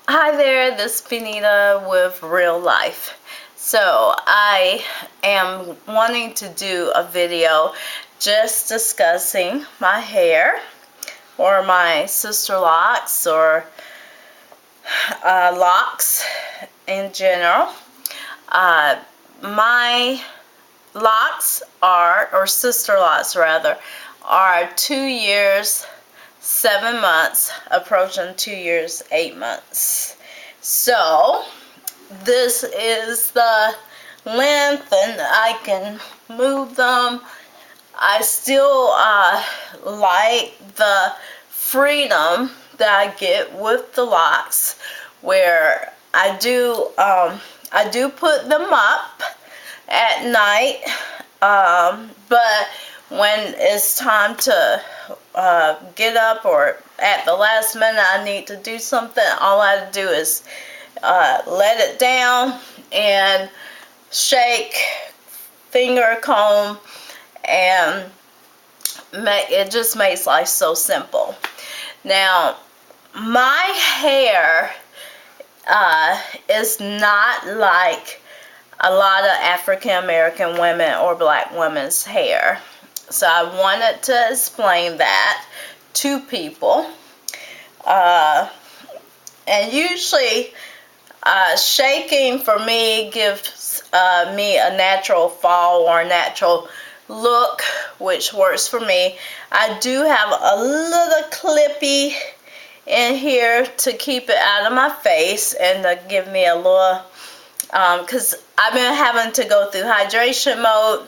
Hi there, this is Benita with Real Life. So I am wanting to do a video just discussing my hair or my sister locks or locks in general. My locks are, or sister locks rather, are 2 years 7 months, approaching 2 years 8 months. So this is the length, and I can move them. I still like the freedom that I get with the locks, where I do put them up at night, but when it's time to get up or at the last minute I need to do something, all I have to do is let it down and shake, finger comb, and it just makes life so simple. Now, my hair is not like a lot of African American women or black women's hair. So I wanted to explain that to people. And usually shaking for me gives me a natural fall or a natural look, which works for me. I do have a little clippy in here to keep it out of my face and to give me a little, because I've been having to go through hydration mode,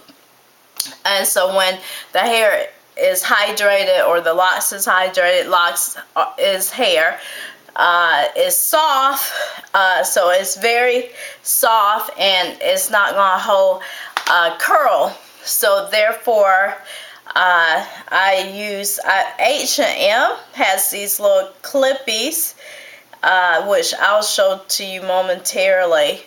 and so when the hair is hydrated or the locks is hydrated, locks is hair, is soft, so it's very soft and it's not going to hold curl. So therefore I use H&M has these little clippies, which I'll show to you momentarily,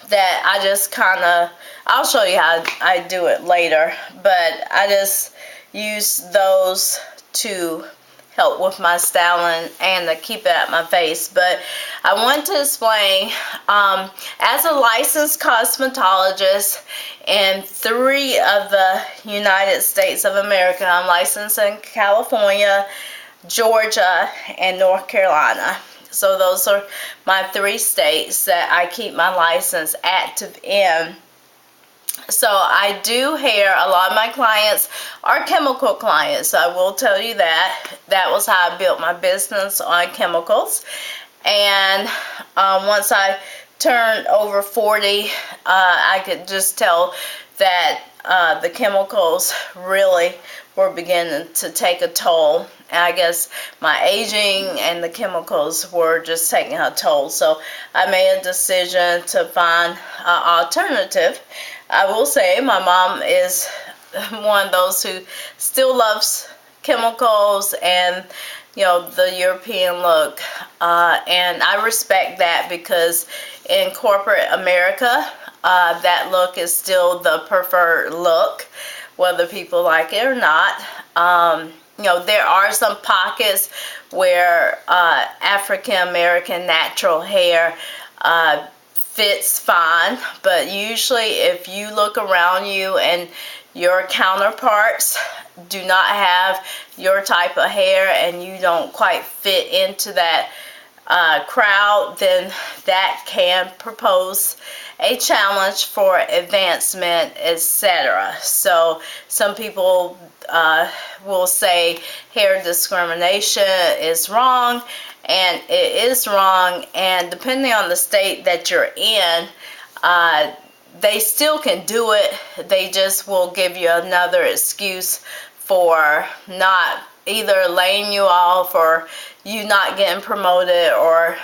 that I just kind of, I'll show you how I do it later, but I just use those to help with my styling and to keep it at my face. But I want to explain, as a licensed cosmetologist in 3 of the United States of America, I'm licensed in California, Georgia, and North Carolina. So those are my 3 states that I keep my license active in. So I do hair. A lot of my clients are chemical clients, so I will tell you that. That was how I built my business, on chemicals. And once I turned over 40, I could just tell that the chemicals really were beginning to take a toll. And I guess my aging and the chemicals were just taking a toll. So I made a decision to find an alternative. I will say my mom is one of those who still loves chemicals and, you know, the European look, and I respect that, because in corporate America, that look is still the preferred look, whether people like it or not. You know, there are some pockets where African American natural hair fits fine, but usually if you look around you and your counterparts do not have your type of hair and you don't quite fit into that crowd, then that can propose a challenge for advancement, etc. So some people will say hair discrimination is wrong, and it is wrong, and depending on the state that you're in, they still can do it. They just will give you another excuse for not either laying you off or you not getting promoted, or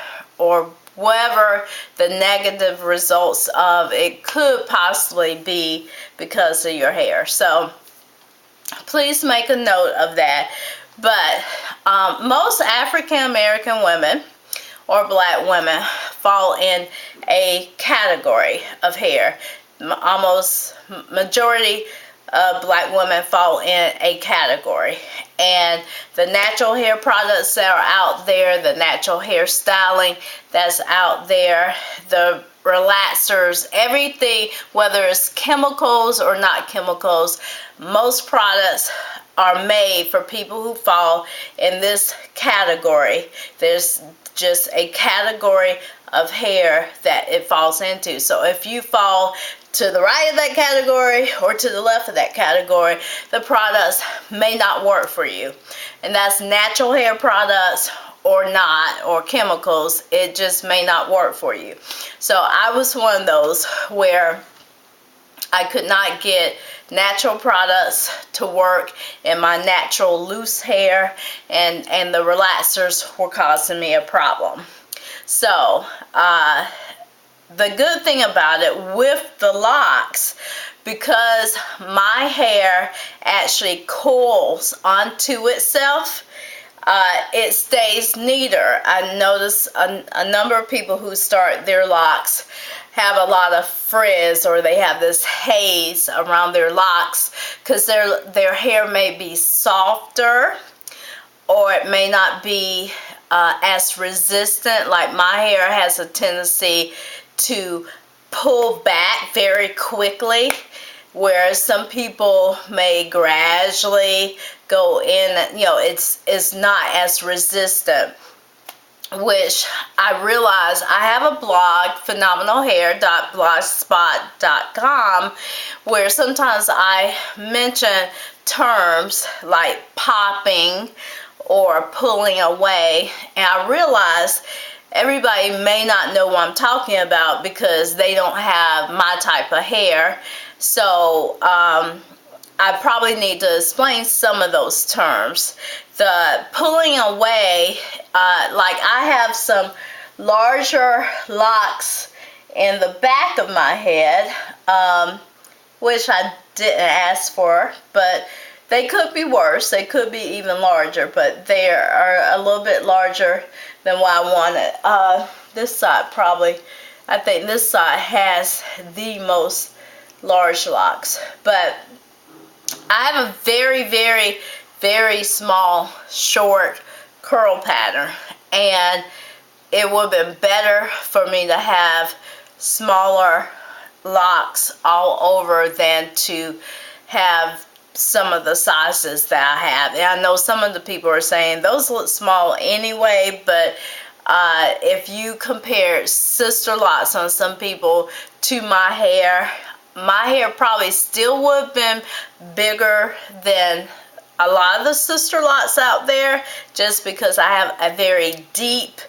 whatever the negative results of it could possibly be because of your hair. So please make a note of that. But most African American women or black women fall in a category of hair. Almost majority black women fall in a category. And the natural hair products that are out there, the natural hair styling that's out there, the relaxers, everything, whether it's chemicals or not chemicals, most products are made for people who fall in this category. There's just a category of hair that it falls into. So if you fall to the right of that category or to the left of that category, the products may not work for you. And that's natural hair products or not, or chemicals. It just may not work for you. So I was one of those where I could not get natural products to work in my natural loose hair, and the relaxers were causing me a problem. So the good thing about it with the locks, because my hair actually coils onto itself, it stays neater. I notice a number of people who start their locks have a lot of frizz, or they have this haze around their locks because their hair may be softer, or it may not be as resistant. Like my hair has a tendency to pull back very quickly, whereas some people may gradually go in, it's not as resistant. Which I realize I have a blog, phenomenalhair.blogspot.com, where sometimes I mention terms like popping or pulling away, and I realize everybody may not know what I'm talking about because they don't have my type of hair. So I probably need to explain some of those terms. The pulling away, like I have some larger locks in the back of my head, which I didn't ask for, but they could be worse. They could be even larger, but they are a little bit larger than what I wanted. This side probably, I think this side has the most large locks, but I have a very, very, very small, short curl pattern, and it would have been better for me to have smaller locks all over than to have some of the sizes that I have. And I know some of the people are saying those look small anyway, but if you compare sister locks on some people to my hair probably still would have been bigger than a lot of the sister lots out there, just because I have a very deep,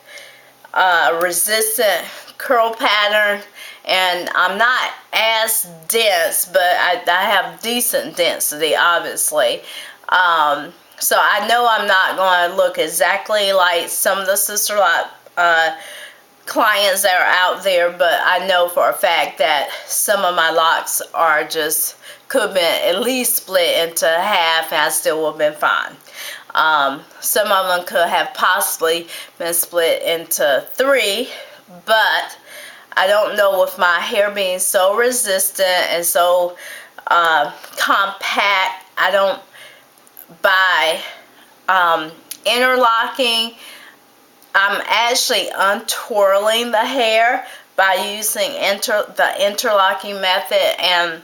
resistant curl pattern, and I'm not as dense, but I have decent density, obviously. So I know I'm not going to look exactly like some of the sister lot clients that are out there, but I know for a fact that some of my locks are just could have been at least split into half, and I still would have been fine. Some of them could have possibly been split into 3, but I don't know, with my hair being so resistant and so compact, I don't buy interlocking. I'm actually untwirling the hair by using the interlocking method, and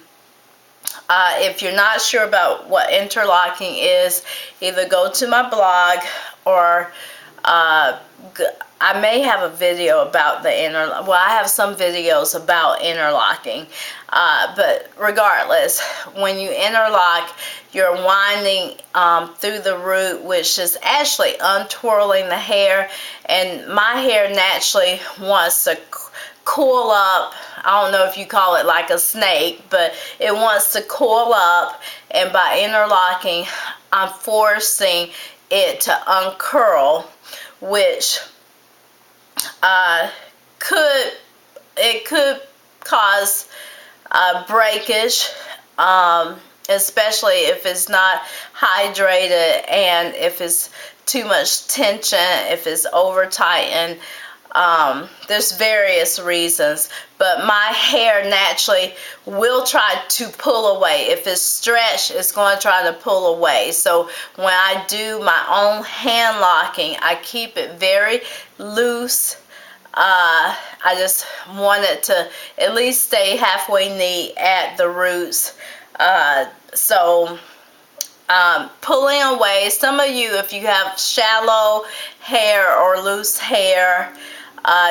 if you're not sure about what interlocking is, either go to my blog, or I may have a video about the interlock. Well, I have some videos about interlocking, but regardless, when you interlock, you're winding through the root, which is actually untwirling the hair, and my hair naturally wants to coil up. I don't know if you call it like a snake, but it wants to coil up, and by interlocking, I'm forcing it to uncurl, which could cause breakage, especially if it's not hydrated, and if it's too much tension, if it's over tightened. There's various reasons, but my hair naturally will try to pull away. If it's stretched, it's going to try to pull away. So when I do my own hand locking, I keep it very loose. I just want it to at least stay halfway neat at the roots. So pulling away, some of you, if you have shallow hair or loose hair,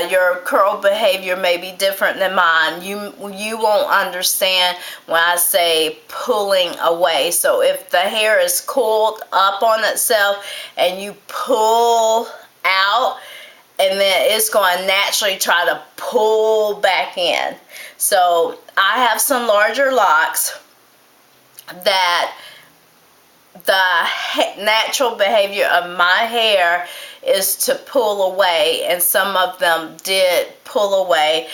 your curl behavior may be different than mine. You won't understand when I say pulling away. So if the hair is coiled up on itself and you pull out, and then it's going to naturally try to pull back in. So I have some larger locks that the natural behavior of my hair is to pull away, and some of them did pull away.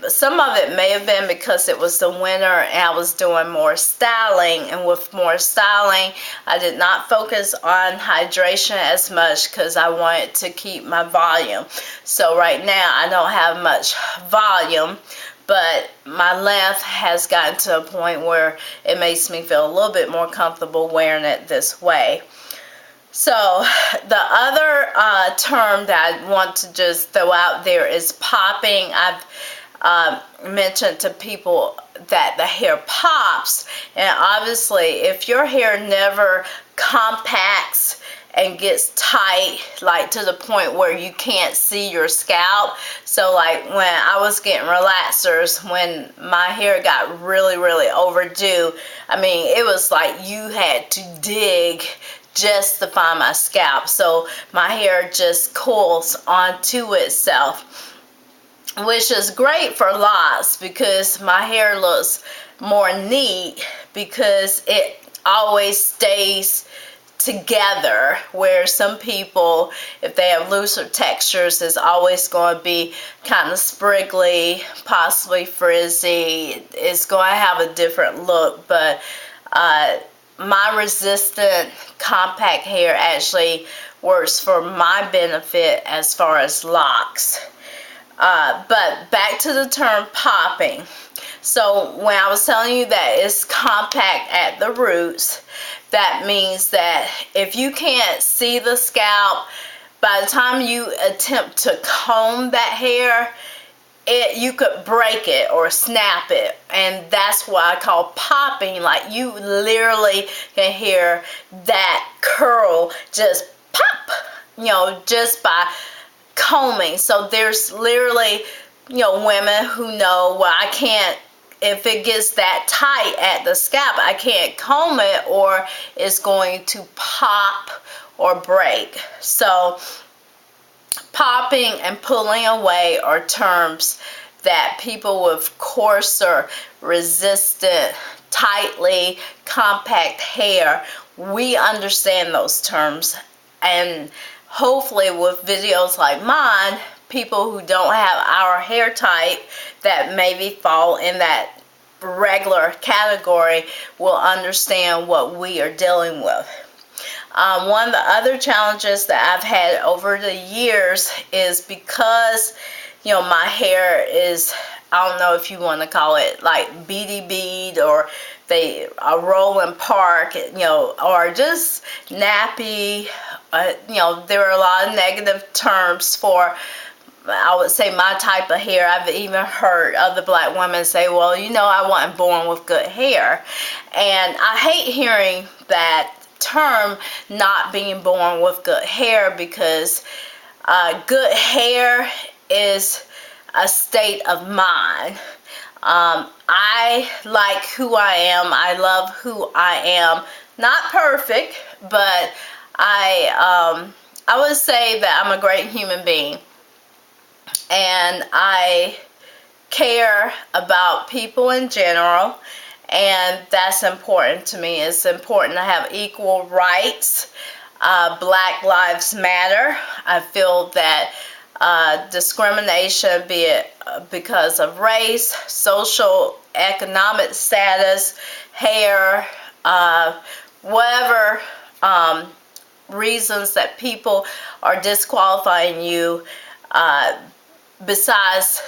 Some of it may have been because it was the winter and I was doing more styling, and with more styling I did not focus on hydration as much because I wanted to keep my volume. So right now I don't have much volume, but my length has gotten to a point where it makes me feel a little bit more comfortable wearing it this way. So the other term that I want to just throw out there is popping. I've mentioned to people that the hair pops, and obviously if your hair never compacts and gets tight, like to the point where you can't see your scalp. So like when I was getting relaxers, when my hair got really overdue, I mean it was like you had to dig just to find my scalp. So my hair just coils onto itself, which is great for locks because my hair looks more neat because it always stays together, where some people, if they have looser textures, is always going to be kind of spriggly, possibly frizzy. It's going to have a different look. But my resistant compact hair actually works for my benefit as far as locks. But back to the term popping. So when I was telling you that it's compact at the roots, that means that if you can't see the scalp, by the time you attempt to comb that hair, you could break it or snap it, and that's what I call popping. Like you literally can hear that curl just pop, just by combing. So there's literally, women who know, well, I can't, if it gets that tight at the scalp, I can't comb it or it's going to pop or break. So popping and pulling away are terms that people with coarser, resistant, tightly compact hair, we understand those terms. And hopefully with videos like mine, people who don't have our hair type that maybe fall in that regular category will understand what we are dealing with. One of the other challenges that I've had over the years is because, my hair is, I don't know if you want to call it like beady bead or a rolling park, or just nappy. There are a lot of negative terms for, I would say, my type of hair. I've even heard other black women say, well, I wasn't born with good hair. And I hate hearing that term, not being born with good hair, because good hair is a state of mind. I like who I am. I love who I am. Not perfect, but I would say that I'm a great human being. And I care about people in general, and that's important to me. It's important to have equal rights. Black Lives Matter. I feel that discrimination, be it because of race, social, economic status, hair, whatever reasons that people are disqualifying you, besides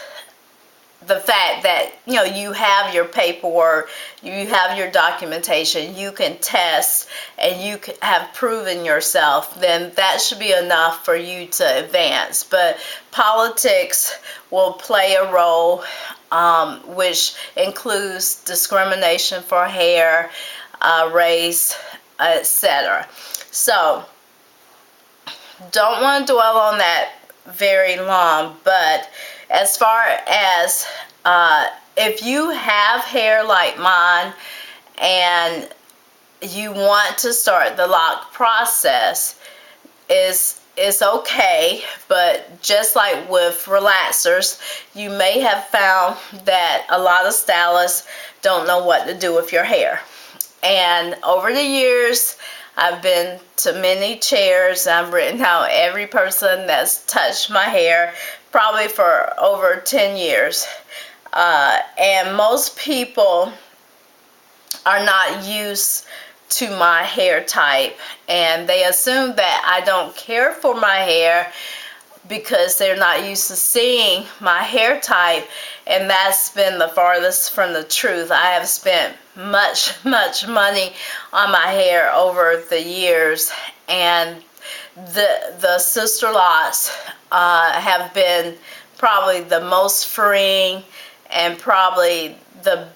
the fact that, you know, you have your paperwork, you have your documentation, you can test, and you have proven yourself, then that should be enough for you to advance. But politics will play a role, which includes discrimination for hair, race, etc. So don't want to dwell on that very long, but as far as if you have hair like mine and you want to start the lock process, it's okay, but just like with relaxers, you may have found that a lot of stylists don't know what to do with your hair. And over the years, I've been to many chairs. I've written out every person that's touched my hair, probably for over 10 years. And most people are not used to my hair type, and they assume that I don't care for my hair because they're not used to seeing my hair type, and that's been the farthest from the truth. I have spent much money on my hair over the years, and the sister locks have been probably the most freeing and probably the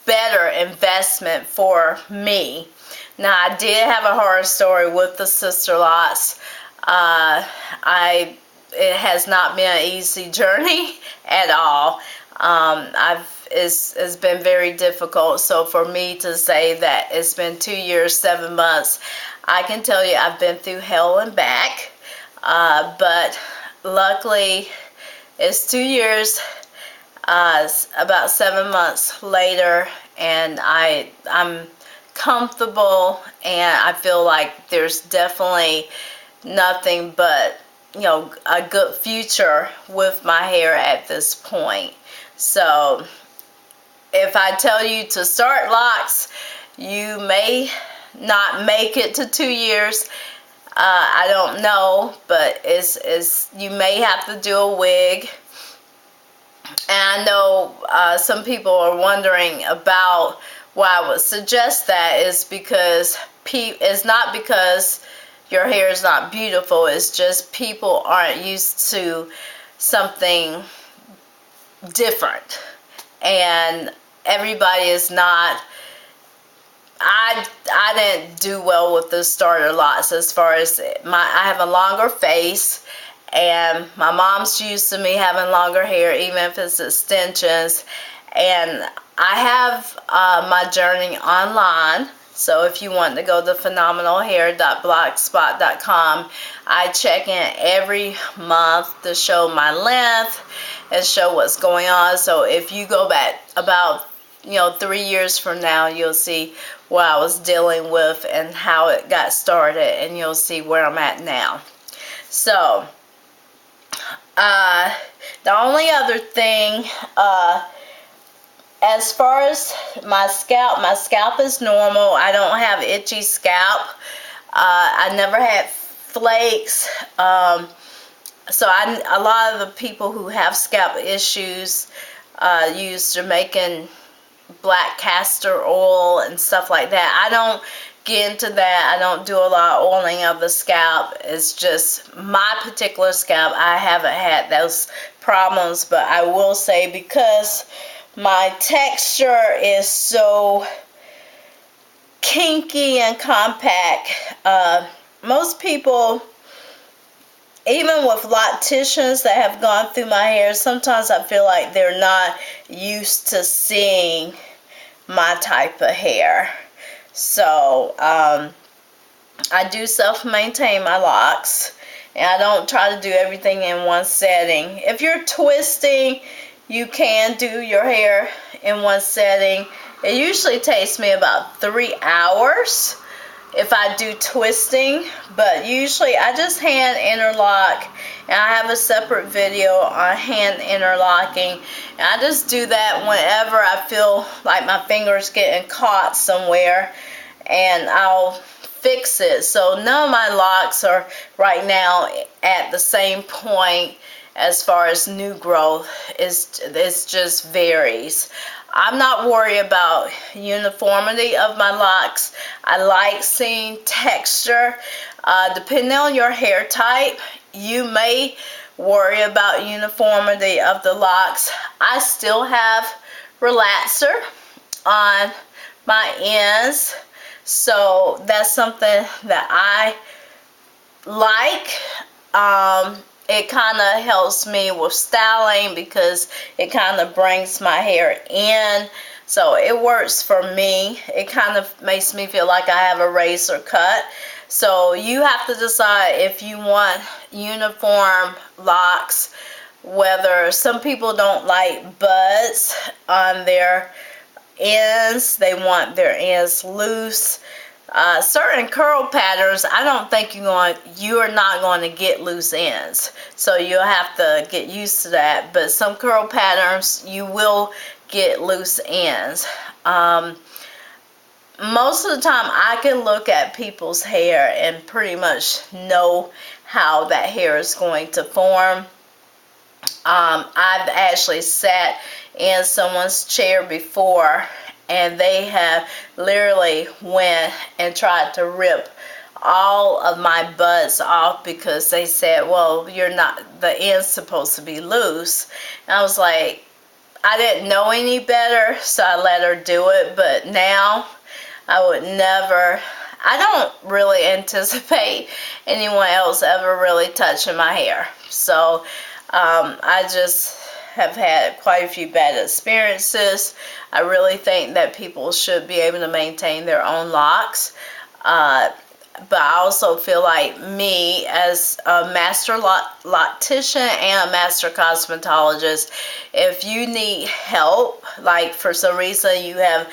better investment for me. Now, I did have a horror story with the sister locks. It has not been an easy journey at all. It's been very difficult. So for me to say that it's been 2 years, 7 months, I can tell you I've been through hell and back. But luckily, it's 2 years, about 7 months later, and I'm comfortable, and I feel like there's definitely nothing but, you know, a good future with my hair at this point. So if I tell you to start locks, you may not make it to 2 years. I don't know, but you may have to do a wig. And I know some people are wondering about why I would suggest that is because it's not because your hair is not beautiful, it's just people aren't used to something different. And everybody is not. I didn't do well with the starter locks as far as I have a longer face, and my mom's used to me having longer hair, even if it's extensions. And I have my journey online. So if you want to go to phenomenalhair.blogspot.com, I check in every month to show my length and show what's going on. So if you go back about 3 years from now, you'll see what I was dealing with and how it got started, and you'll see where I'm at now. So the only other thing, as far as my scalp is normal. I don't have itchy scalp. I never had flakes. So a lot of the people who have scalp issues use Jamaican black castor oil and stuff like that. I don't get into that. I don't do a lot of oiling of the scalp. It's just my particular scalp. I haven't had those problems, but I will say, because my texture is so kinky and compact, most people, even with locticians that have gone through my hair, sometimes I feel like they're not used to seeing my type of hair. So I do self-maintain my locks, and I don't try to do everything in one setting. If you're twisting, you can do your hair in one setting. It usually takes me about 3 hours if I do twisting, but usually I just hand interlock, and I have a separate video on hand interlocking, and I just do that whenever I feel like my fingers getting caught somewhere, and I'll fix it. So none of my locks are right now at the same point as far as new growth. It's just varies. I'm not worried about uniformity of my locks. I like seeing texture. Depending on your hair type, you may worry about uniformity of the locks. I still have relaxer on my ends, so that's something that I like. It kind of helps me with styling because it kind of brings my hair in, so it works for me. It kind of makes me feel like I have a razor cut. So you have to decide if you want uniform locks, whether some people don't like buds on their ends, they want their ends loose. Certain curl patterns, I don't think you are not going to get loose ends, so you'll have to get used to that. But some curl patterns, you will get loose ends. Most of the time, I can look at people's hair and pretty much know how that hair is going to form. I've actually sat in someone's chair before, and they have literally went and tried to rip all of my buds off because they said, well, the end's supposed to be loose. And I was like, I didn't know any better, so I let her do it. But now I would never, I don't really anticipate anyone else ever really touching my hair. So I just have had quite a few bad experiences. I really think that people should be able to maintain their own locks. But I also feel like me, as a master loctician and a master cosmetologist, if you need help, like for some reason you have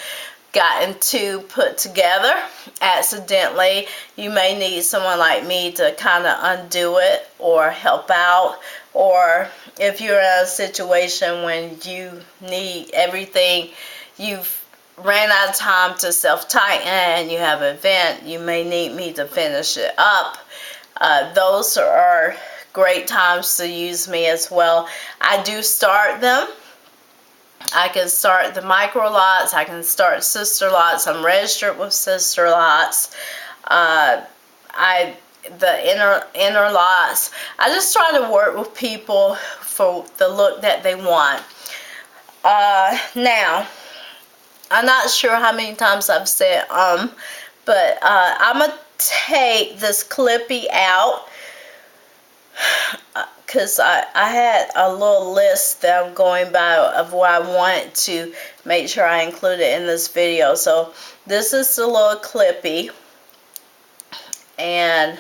gotten two put together accidentally, you may need someone like me to kind of undo it or help out. Or if you're in a situation when you need everything, you've ran out of time to self-tighten and you have an event, you may need me to finish it up. Those are great times to use me as well. I do start them. I can start the micro lots, I can start sister lots. I'm registered with sister lots. The inner lots. I just try to work with people for the look that they want. Now, I'm not sure how many times I've said but I'm gonna take this clippy out because I had a little list that I'm going by of what I want to make sure I include it in this video. So this is the little clippy, and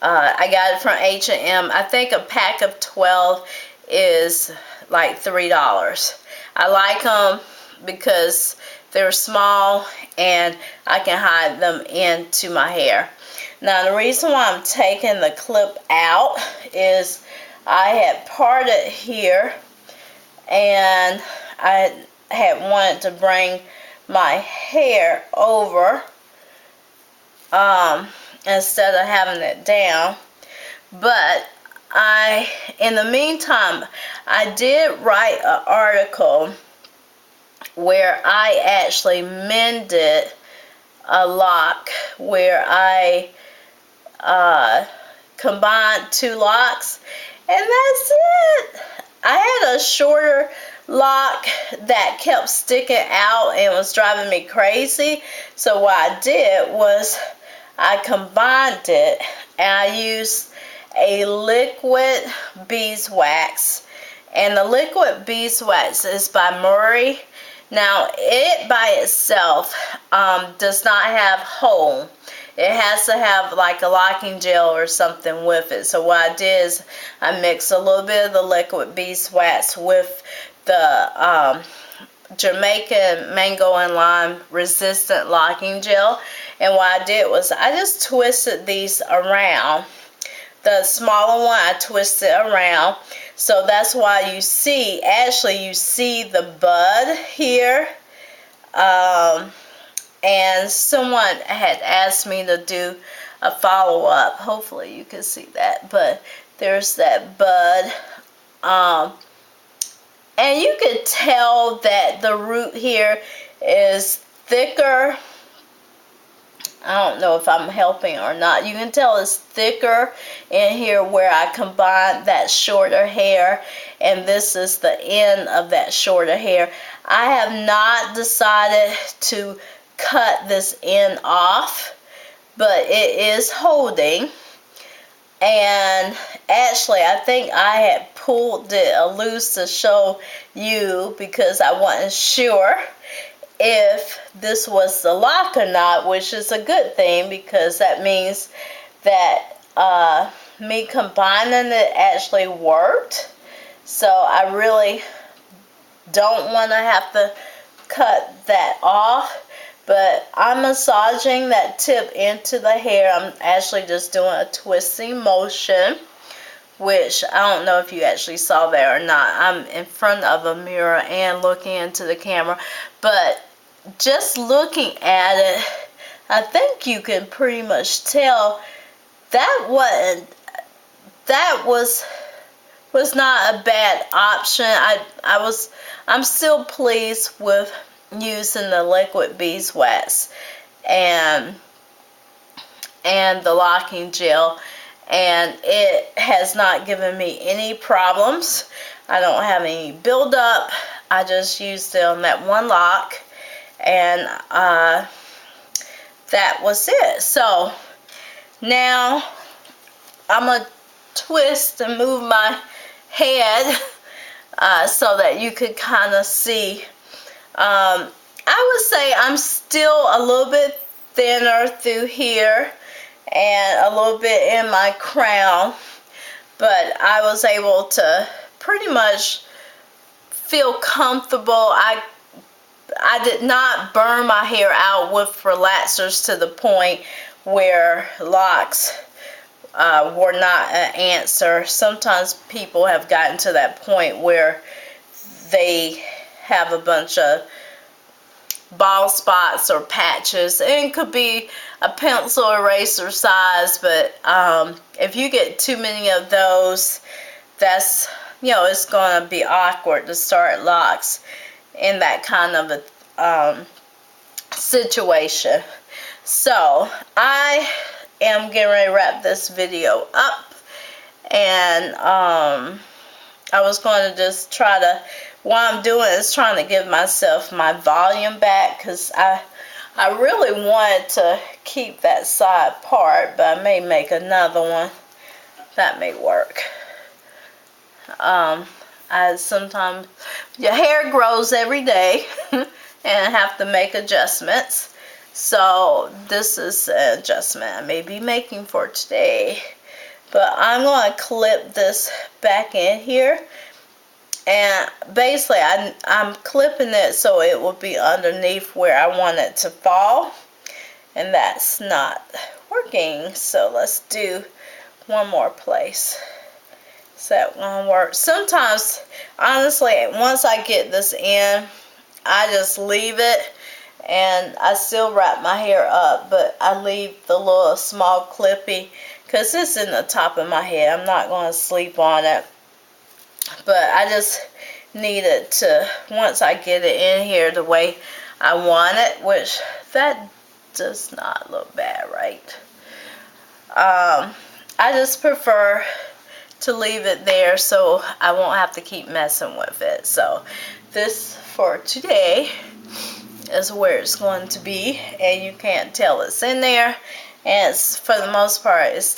I got it from H&M. I think a pack of 12 is like $3. I like them because they're small and I can hide them into my hair. Now the reason why I'm taking the clip out is I had parted here and I had wanted to bring my hair over instead of having it down. But in the meantime, I did write an article where I actually mended a lock where I combined two locks, and that's it. I had a shorter lock that kept sticking out and was driving me crazy, so what I did was I combined it and I used a liquid beeswax, and the liquid beeswax is by Murray. Now it by itself does not have whole. It has to have like a locking gel or something with it. So what I did is I mixed a little bit of the liquid beeswax with the Jamaican mango and lime resistant locking gel, and what I did was I just twisted these around. The smaller one I twisted around, so that's why you see the bud here. And someone had asked me to do a follow-up. Hopefully you can see that, but there's that bud. And you could tell that the root here is thicker. I don't know if I'm helping or not. You can tell it's thicker in here where I combined that shorter hair, and this is the end of that shorter hair. I have not decided to cut this end off, but it is holding. And actually, I think I had pulled it loose to show you because I wasn't sure if this was the lock or not, which is a good thing because that means that me combining it actually worked. So I really don't want to have to cut that off, but I'm massaging that tip into the hair. I'm actually just doing a twisting motion, which I don't know if you actually saw that or not. I'm in front of a mirror and looking into the camera, but just looking at it, I think you can pretty much tell that was not a bad option. I'm still pleased with using the liquid beeswax and the locking gel, and it has not given me any problems. I don't have any buildup. I just used it on that one lock, and that was it. So now I'm going to twist and move my head so that you could kind of see. I would say I'm still a little bit thinner through here and a little bit in my crown, but I was able to pretty much feel comfortable. I did not burn my hair out with relaxers to the point where locks were not an answer. Sometimes people have gotten to that point where they have a bunch of bald spots or patches, and it could be a pencil eraser size, but if you get too many of those, that's, it's going to be awkward to start locks in that kind of a situation. So I am getting ready to wrap this video up, and I was going to just try to, what I'm doing is trying to give myself my volume back, because I really wanted to keep that side part, but I may make another one that may work. Sometimes your hair grows every day and have to make adjustments. So this is an adjustment I may be making for today. But I'm going to clip this back in here. And basically I'm clipping it so it will be underneath where I want it to fall. And that's not working. So let's do one more place. So that won't work. Sometimes, honestly, once I get this in, I just leave it, and I still wrap my hair up, but I leave the little small clippy because it's in the top of my head. I'm not going to sleep on it, but I just need it to, once I get it in here the way I want it, which that does not look bad, right? I just prefer to leave it there so I won't have to keep messing with it. So this for today is where it's going to be, and you can't tell it's in there, and it's, for the most part, it's